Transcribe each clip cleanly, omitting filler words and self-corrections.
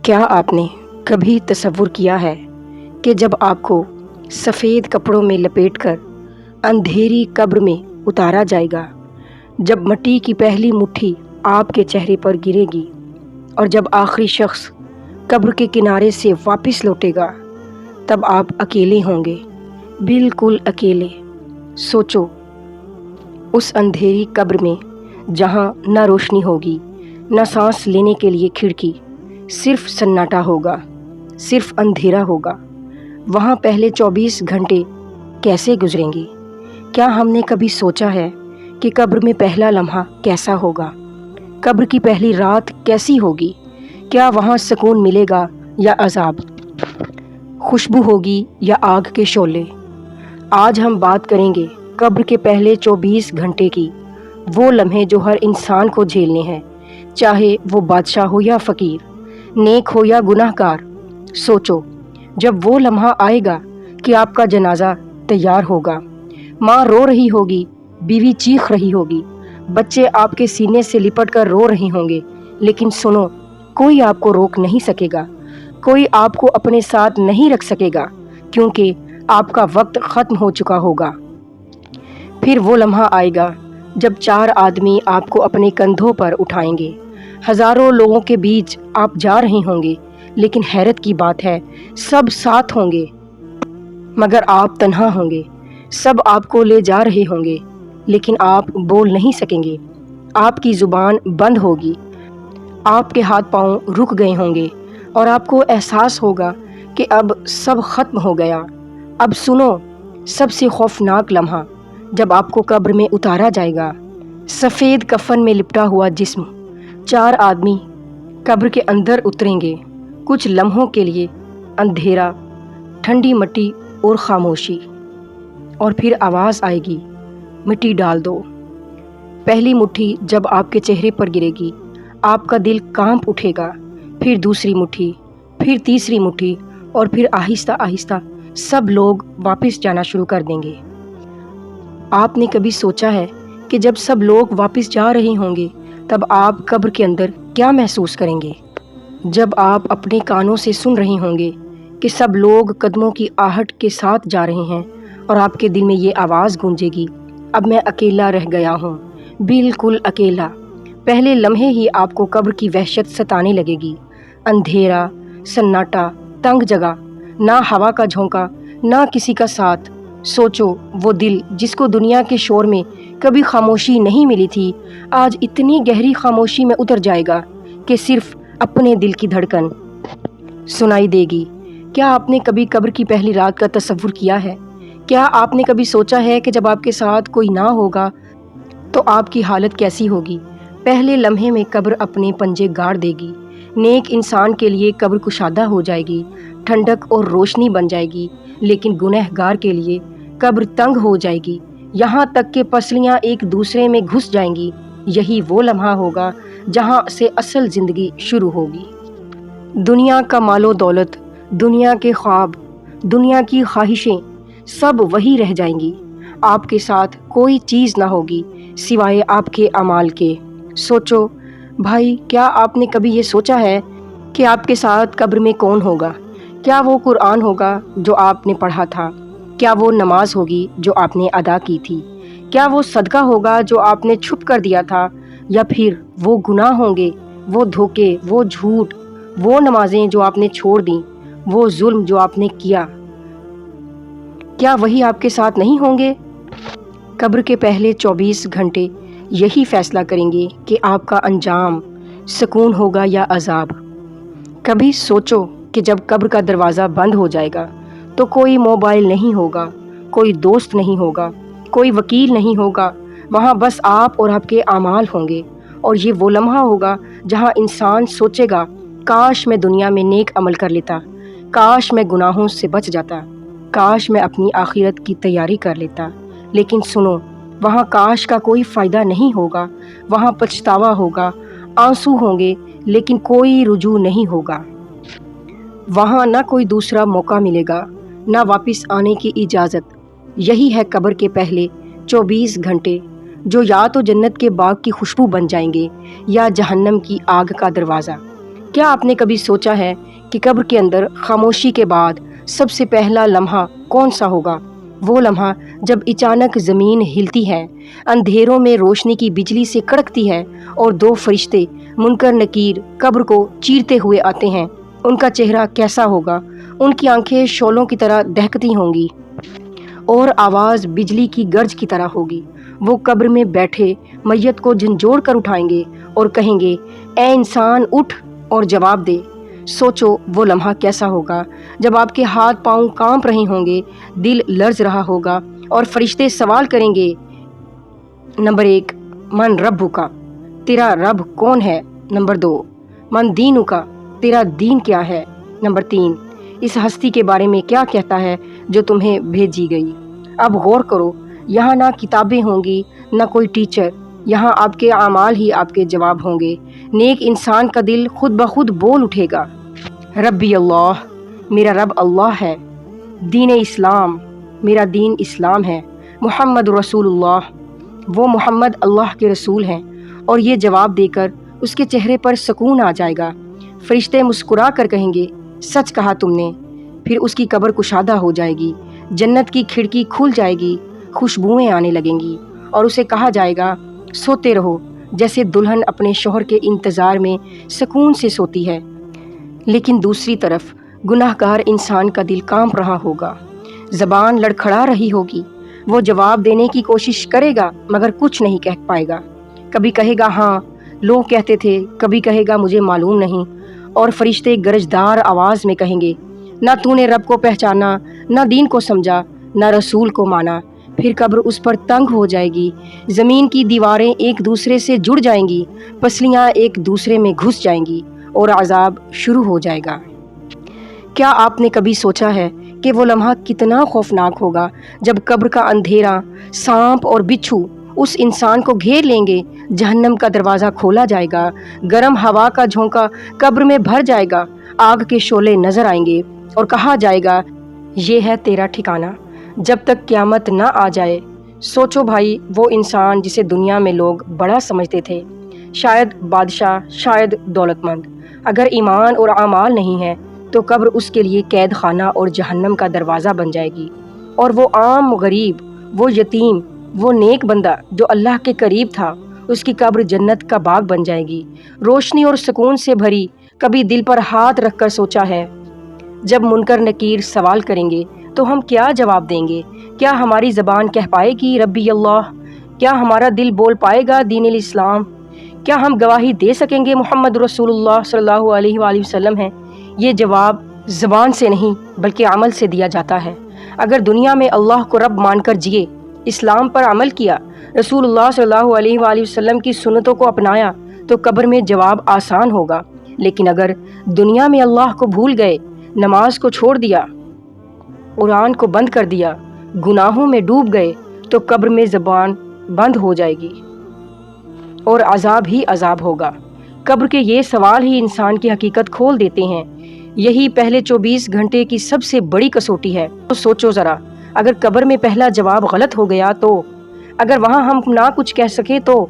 کیا آپ نے کبھی تصور کیا ہے کہ جب آپ کو سفید کپڑوں میں لپیٹ کر اندھیری قبر میں اتارا جائے گا، جب مٹی کی پہلی مٹھی آپ کے چہرے پر گرے گی اور جب آخری شخص قبر کے کنارے سے واپس لوٹے گا، تب آپ اکیلے ہوں گے، بالکل اکیلے۔ سوچو، اس اندھیری قبر میں جہاں نہ روشنی ہوگی، نہ سانس لینے کے لیے کھڑکی، صرف سناٹا ہوگا، صرف اندھیرا ہوگا۔ وہاں پہلے 24 گھنٹے کیسے گزریں گے؟ کیا ہم نے کبھی سوچا ہے کہ قبر میں پہلا لمحہ کیسا ہوگا؟ قبر کی پہلی رات کیسی ہوگی؟ کیا وہاں سکون ملے گا یا عذاب؟ خوشبو ہوگی یا آگ کے شعلے؟ آج ہم بات کریں گے قبر کے پہلے 24 گھنٹے کی، وہ لمحے جو ہر انسان کو جھیلنے ہیں، چاہے وہ بادشاہ ہو یا فقیر، نیک ہو یا گناہ گار۔ سوچو، جب وہ لمحہ آئے گا کہ آپ کا جنازہ تیار ہوگا، ماں رو رہی ہوگی، بیوی چیخ رہی ہوگی، بچے آپ کے سینے سے لپٹ کر رو رہے ہوں گے، لیکن سنو، کوئی آپ کو روک نہیں سکے گا، کوئی آپ کو اپنے ساتھ نہیں رکھ سکے گا، کیونکہ آپ کا وقت ختم ہو چکا ہوگا۔ پھر وہ لمحہ آئے گا جب 4 آدمی آپ کو اپنے کندھوں پر اٹھائیں گے، ہزاروں لوگوں کے بیچ آپ جا رہے ہوں گے، لیکن حیرت کی بات ہے، سب ساتھ ہوں گے مگر آپ تنہا ہوں گے۔ سب آپ کو لے جا رہے ہوں گے، لیکن آپ بول نہیں سکیں گے، آپ کی زبان بند ہوگی، آپ کے ہاتھ پاؤں رک گئے ہوں گے، اور آپ کو احساس ہوگا کہ اب سب ختم ہو گیا۔ اب سنو، سب سے خوفناک لمحہ، جب آپ کو قبر میں اتارا جائے گا، سفید کفن میں لپٹا ہوا جسم، 4 آدمی قبر کے اندر اتریں گے۔ کچھ لمحوں کے لیے اندھیرا، ٹھنڈی مٹی اور خاموشی، اور پھر آواز آئے گی، مٹی ڈال دو۔ پہلی مٹھی جب آپ کے چہرے پر گرے گی، آپ کا دل کانپ اٹھے گا، پھر دوسری مٹھی، پھر تیسری مٹھی، اور پھر آہستہ آہستہ سب لوگ واپس جانا شروع کر دیں گے۔ آپ نے کبھی سوچا ہے کہ جب سب لوگ واپس جا رہے ہوں گے، تب آپ قبر کے اندر کیا محسوس کریں گے؟ جب آپ اپنے کانوں سے سن رہے ہوں گے کہ سب لوگ قدموں کی آہٹ کے ساتھ جا رہے ہیں، اور آپ کے دل میں یہ آواز گونجے گی، اب میں اکیلا رہ گیا ہوں، بالکل اکیلا۔ پہلے لمحے ہی آپ کو قبر کی وحشت ستانے لگے گی۔ اندھیرا، سناٹا، تنگ جگہ، نہ ہوا کا جھونکا، نہ کسی کا ساتھ۔ سوچو، وہ دل جس کو دنیا کے شور میں کبھی خاموشی نہیں ملی تھی، آج اتنی گہری خاموشی میں اتر جائے گا کہ صرف اپنے دل کی دھڑکن سنائی دے گی۔ کیا آپ نے کبھی قبر کی پہلی رات کا تصور کیا ہے؟ کیا آپ نے کبھی سوچا ہے کہ جب آپ کے ساتھ کوئی نہ ہوگا تو آپ کی حالت کیسی ہوگی؟ پہلے لمحے میں قبر اپنے پنجے گاڑ دے گی، نیک انسان کے لیے قبر کشادہ ہو جائے گی، ٹھنڈک اور روشنی بن جائے گی، لیکن گنہگار کے لیے قبر تنگ ہو جائے گی، یہاں تک کہ پسلیاں ایک دوسرے میں گھس جائیں گی۔ یہی وہ لمحہ ہوگا جہاں سے اصل زندگی شروع ہوگی۔ دنیا کا مال و دولت، دنیا کے خواب، دنیا کی خواہشیں، سب وہی رہ جائیں گی۔ آپ کے ساتھ کوئی چیز نہ ہوگی سوائے آپ کے اعمال کے۔ سوچو بھائی، کیا آپ نے کبھی یہ سوچا ہے کہ آپ کے ساتھ قبر میں کون ہوگا؟ کیا وہ قرآن ہوگا جو آپ نے پڑھا تھا؟ کیا وہ نماز ہوگی جو آپ نے ادا کی تھی؟ کیا وہ صدقہ ہوگا جو آپ نے چھپ کر دیا تھا؟ یا پھر وہ گناہ ہوں گے، وہ دھوکے، وہ جھوٹ، وہ نمازیں جو آپ نے چھوڑ دیں، وہ ظلم جو آپ نے کیا؟ کیا وہی آپ کے ساتھ نہیں ہوں گے؟ قبر کے پہلے 24 گھنٹے یہی فیصلہ کریں گے کہ آپ کا انجام سکون ہوگا یا عذاب۔ کبھی سوچو کہ جب قبر کا دروازہ بند ہو جائے گا تو کوئی موبائل نہیں ہوگا، کوئی دوست نہیں ہوگا، کوئی وکیل نہیں ہوگا، وہاں بس آپ اور آپ کے اعمال ہوں گے۔ اور یہ وہ لمحہ ہوگا جہاں انسان سوچے گا، کاش میں دنیا میں نیک عمل کر لیتا، کاش میں گناہوں سے بچ جاتا، کاش میں اپنی آخرت کی تیاری کر لیتا۔ لیکن سنو، وہاں کاش کا کوئی فائدہ نہیں ہوگا، وہاں پچھتاوا ہوگا، آنسو ہوں گے، لیکن کوئی رجوع نہیں ہوگا۔ وہاں نہ کوئی دوسرا موقع ملے گا، نہ واپس آنے کی اجازت۔ یہی ہے قبر کے پہلے 24 گھنٹے، جو یا تو جنت کے باغ کی خوشبو بن جائیں گے یا جہنم کی آگ کا دروازہ۔ کیا آپ نے کبھی سوچا ہے کہ قبر کے اندر خاموشی کے بعد سب سے پہلا لمحہ کون سا ہوگا؟ وہ لمحہ جب اچانک زمین ہلتی ہے، اندھیروں میں روشنی کی بجلی سے کڑکتی ہے اور دو فرشتے منکر نکیر قبر کو چیرتے ہوئے آتے ہیں۔ ان کا چہرہ کیسا ہوگا؟ ان کی آنکھیں شعلوں کی طرح دہکتی ہوں گی اور آواز بجلی کی گرج کی طرح ہوگی۔ وہ قبر میں بیٹھے میت کو جھنجھوڑ کر اٹھائیں گے اور کہیں گے، اے انسان اٹھ اور جواب دے۔ سوچو وہ لمحہ کیسا ہوگا جب آپ کے ہاتھ پاؤں کانپ رہے ہوں گے، دل لرز رہا ہوگا اور فرشتے سوال کریں گے، نمبر 1، من ربک، تیرا رب کون ہے؟ نمبر 2، من دینک، تیرا دین کیا ہے؟ نمبر 3، اس ہستی کے بارے میں کیا کہتا ہے جو تمہیں بھیجی گئی؟ اب غور کرو، یہاں نہ کتابیں ہوں گی نہ کوئی ٹیچر، یہاں آپ کے اعمال ہی آپ کے جواب ہوں گے۔ نیک انسان کا دل خود بخود بول اٹھے گا، ربی اللہ، میرا رب اللہ ہے، دین اسلام، میرا دین اسلام ہے، محمد رسول اللہ، وہ محمد اللہ کے رسول ہیں۔ اور یہ جواب دے کر اس کے چہرے پر سکون آ جائے گا۔ فرشتے مسکرا کر کہیں گے، سچ کہا تم نے۔ پھر اس کی قبر کشادہ ہو جائے گی، جنت کی کھڑکی کھل جائے گی، خوشبوئیں آنے لگیں گی اور اسے کہا جائے گا، سوتے رہو، جیسے دلہن اپنے شوہر کے انتظار میں سکون سے سوتی ہے۔ لیکن دوسری طرف گناہ گار انسان کا دل کانپ رہا ہوگا، زبان لڑکھڑا رہی ہوگی۔ وہ جواب دینے کی کوشش کرے گا مگر کچھ نہیں کہہ پائے گا۔ کبھی کہے گا ہاں، لوگ کہتے تھے، کبھی کہے گا مجھے معلوم نہیں، اور فرشتے گرجدار آواز میں کہیں گے، نہ تو نے رب کو پہچانا، نہ دین کو سمجھا، نہ رسول کو مانا۔ پھر قبر اس پر تنگ ہو جائے گی، زمین کی دیواریں ایک دوسرے سے جڑ جائیں گی، پسلیاں ایک دوسرے میں گھس جائیں گی اور عذاب شروع ہو جائے گا۔ کیا آپ نے کبھی سوچا ہے کہ وہ لمحہ کتنا خوفناک ہوگا جب قبر کا اندھیرا، سانپ اور بچھو اس انسان کو گھیر لیں گے، جہنم کا دروازہ کھولا جائے گا، گرم ہوا کا جھونکا قبر میں بھر جائے گا، آگ کے شعلے نظر آئیں گے اور کہا جائے گا، یہ ہے تیرا ٹھکانہ جب تک قیامت نہ آ جائے۔ سوچو بھائی، وہ انسان جسے دنیا میں لوگ بڑا سمجھتے تھے، شاید بادشاہ، شاید دولت مند، اگر ایمان اور اعمال نہیں ہے تو قبر اس کے لیے قید خانہ اور جہنم کا دروازہ بن جائے گی۔ اور وہ عام غریب، وہ یتیم، وہ نیک بندہ جو اللہ کے قریب تھا، اس کی قبر جنت کا باغ بن جائے گی، روشنی اور سکون سے بھری۔ کبھی دل پر ہاتھ رکھ کر سوچا ہے، جب منکر نکیر سوال کریں گے تو ہم کیا جواب دیں گے؟ کیا ہماری زبان کہہ پائے گی ربی اللہ؟ کیا ہمارا دل بول پائے گا دین الاسلام؟ کیا ہم گواہی دے سکیں گے محمد رسول اللہ صلی اللہ علیہ وآلہ وسلم ہیں؟ یہ جواب زبان سے نہیں بلکہ عمل سے دیا جاتا ہے۔ اگر دنیا میں اللہ کو رب مان کر جیے، اسلام پر عمل کیا، رسول اللہ صلی اللہ علیہ وآلہ وسلم کی سنتوں کو اپنایا تو قبر میں جواب آسان ہوگا۔ لیکن اگر دنیا میں اللہ کو بھول گئے، نماز کو چھوڑ دیا، قرآن کو بند کر دیا، گناہوں میں ڈوب گئے تو قبر میں زبان بند ہو جائے گی اور عذاب ہی عذاب ہوگا۔ قبر کے یہ سوال ہی انسان کی حقیقت کھول دیتے ہیں۔ یہی پہلے 24 گھنٹے کی سب سے بڑی کسوٹی ہے۔ تو سوچو ذرا، اگر قبر میں پہلا جواب غلط ہو گیا تو، اگر وہاں ہم نہ کچھ کہہ سکے تو،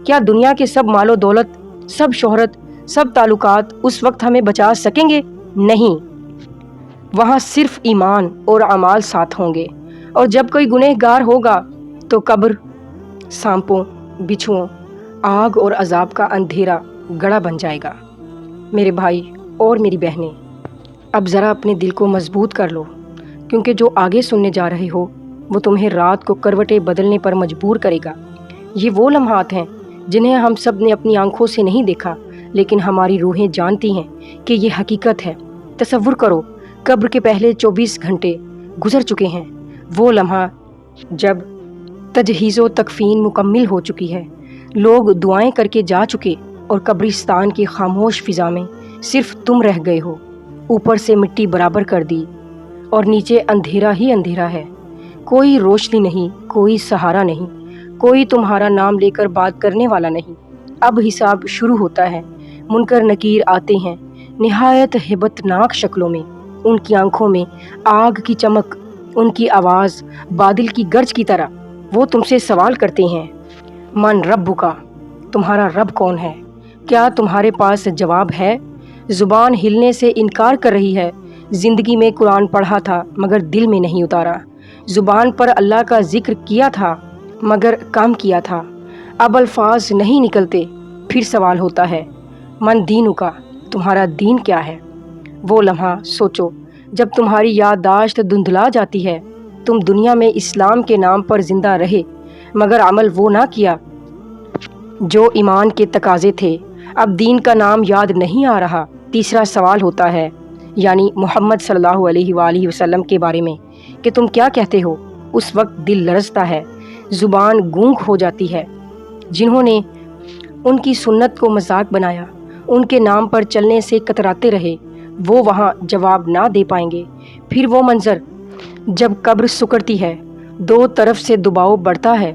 کیا دنیا کے سب مال و دولت، سب شہرت، سب تعلقات اس وقت ہمیں بچا سکیں گے؟ نہیں، وہاں صرف ایمان اور اعمال ساتھ ہوں گے۔ اور جب کوئی گنہگار ہوگا تو قبر سانپوں، بچھوؤں، آگ اور عذاب کا اندھیرا گڑھا بن جائے گا۔ میرے بھائی اور میری بہنیں، اب ذرا اپنے دل کو مضبوط کر لو، کیونکہ جو آگے سننے جا رہے ہو وہ تمہیں رات کو کروٹیں بدلنے پر مجبور کرے گا۔ یہ وہ لمحات ہیں جنہیں ہم سب نے اپنی آنکھوں سے نہیں دیکھا، لیکن ہماری روحیں جانتی ہیں کہ یہ حقیقت ہے۔ تصور کرو، قبر کے پہلے 24 گھنٹے گزر چکے ہیں، وہ لمحہ جب تجہیز و تکفین مکمل ہو چکی ہے، لوگ دعائیں کر کے جا چکے اور قبرستان کی خاموش فضا میں صرف تم رہ گئے ہو۔ اوپر سے مٹی برابر کر دی اور نیچے اندھیرا ہی اندھیرا ہے، کوئی روشنی نہیں، کوئی سہارا نہیں، کوئی تمہارا نام لے کر بات کرنے والا نہیں۔ اب حساب شروع ہوتا ہے۔ منکر نکیر آتے ہیں نہایت ہیبت ناک شکلوں میں، ان کی آنکھوں میں آگ کی چمک، ان کی آواز بادل کی گرج کی طرح۔ وہ تم سے سوال کرتے ہیں، من ربک، تمہارا رب کون ہے؟ کیا تمہارے پاس جواب ہے؟ زبان ہلنے سے انکار کر رہی ہے۔ زندگی میں قرآن پڑھا تھا مگر دل میں نہیں اتارا۔ زبان پر اللہ کا ذکر کیا تھا مگر کام کیا تھا۔ اب الفاظ نہیں نکلتے، پھر سوال ہوتا ہے من دینوں کا، تمہارا دین کیا ہے؟ وہ لمحہ سوچو جب تمہاری یادداشت دھندلا جاتی ہے۔ تم دنیا میں اسلام کے نام پر زندہ رہے مگر عمل وہ نہ کیا جو ایمان کے تقاضے تھے۔ اب دین کا نام یاد نہیں آ رہا۔ تیسرا سوال ہوتا ہے یعنی محمد صلی اللہ علیہ وآلہ وسلم کے بارے میں کہ تم کیا کہتے ہو؟ اس وقت دل لرزتا ہے، زبان گونگ ہو جاتی ہے۔ جنہوں نے ان کی سنت کو مذاق بنایا، ان کے نام پر چلنے سے کتراتے رہے، وہ وہاں جواب نہ دے پائیں گے۔ پھر وہ منظر جب قبر سکڑتی ہے، دو طرف سے دباؤ بڑھتا ہے۔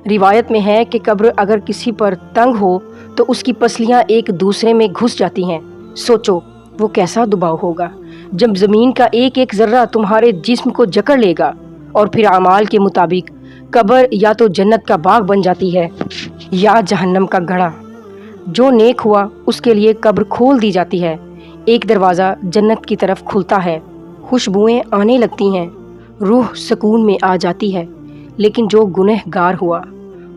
روایت میں ہے کہ قبر اگر کسی پر تنگ ہو تو اس کی پسلیاں ایک دوسرے میں گھس جاتی ہیں۔ سوچو وہ کیسا دباؤ ہوگا جب زمین کا ایک ایک ذرہ تمہارے جسم کو جکڑ لے گا، اور پھر اعمال کے مطابق قبر یا تو جنت کا باغ بن جاتی ہے یا جہنم کا گڑھا۔ جو نیک ہوا اس کے لیے قبر کھول دی جاتی ہے، ایک دروازہ جنت کی طرف کھلتا ہے، خوشبوئیں آنے لگتی ہیں، روح سکون میں آ جاتی ہے۔ لیکن جو گنہگار ہوا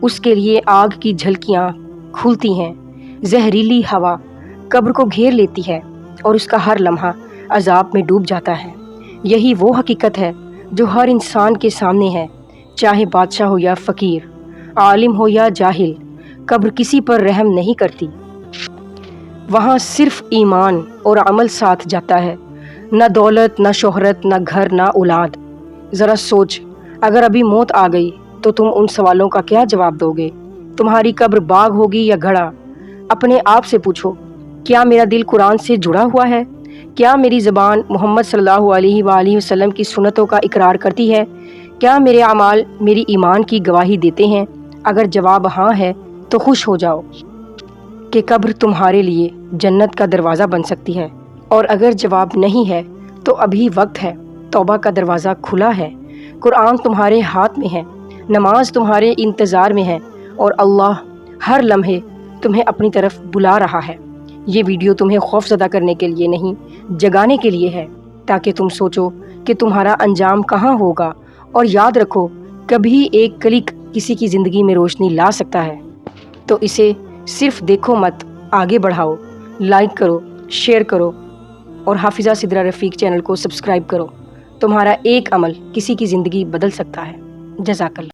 اس کے لیے آگ کی جھلکیاں کھلتی ہیں، زہریلی ہوا قبر کو گھیر لیتی ہے اور اس کا ہر لمحہ عذاب میں ڈوب جاتا ہے۔ یہی وہ حقیقت ہے جو ہر انسان کے سامنے ہے، چاہے بادشاہ ہو یا فقیر، عالم ہو یا جاہل، قبر کسی پر رحم نہیں کرتی۔ وہاں صرف ایمان اور عمل ساتھ جاتا ہے، نہ دولت، نہ شہرت، نہ گھر، نہ اولاد۔ ذرا سوچ، اگر ابھی موت آ گئی تو تم ان سوالوں کا کیا جواب دو گے؟ تمہاری قبر باغ ہوگی یا گھڑا؟ اپنے آپ سے پوچھو، کیا میرا دل قرآن سے جڑا ہوا ہے؟ کیا میری زبان محمد صلی اللہ علیہ وآلہ وسلم کی سنتوں کا اقرار کرتی ہے؟ کیا میرے اعمال میری ایمان کی گواہی دیتے ہیں؟ اگر جواب ہاں ہے تو خوش ہو جاؤ کہ قبر تمہارے لیے جنت کا دروازہ بن سکتی ہے، اور اگر جواب نہیں ہے تو ابھی وقت ہے، توبہ کا دروازہ کھلا ہے، قرآن تمہارے ہاتھ میں ہے، نماز تمہارے انتظار میں ہے، اور اللہ ہر لمحے تمہیں اپنی طرف بلا رہا ہے۔ یہ ویڈیو تمہیں خوف زدہ کرنے کے لیے نہیں، جگانے کے لیے ہے، تاکہ تم سوچو کہ تمہارا انجام کہاں ہوگا، اور یاد رکھو کبھی ایک کلک کسی کی زندگی میں روشنی لا سکتا ہے۔ تو اسے صرف دیکھو مت، آگے بڑھاؤ، لائک کرو، شیئر کرو، اور حافظہ سدرہ رفیق چینل کو سبسکرائب کرو۔ تمہارا ایک عمل کسی کی زندگی بدل سکتا ہے۔ جزاک اللہ۔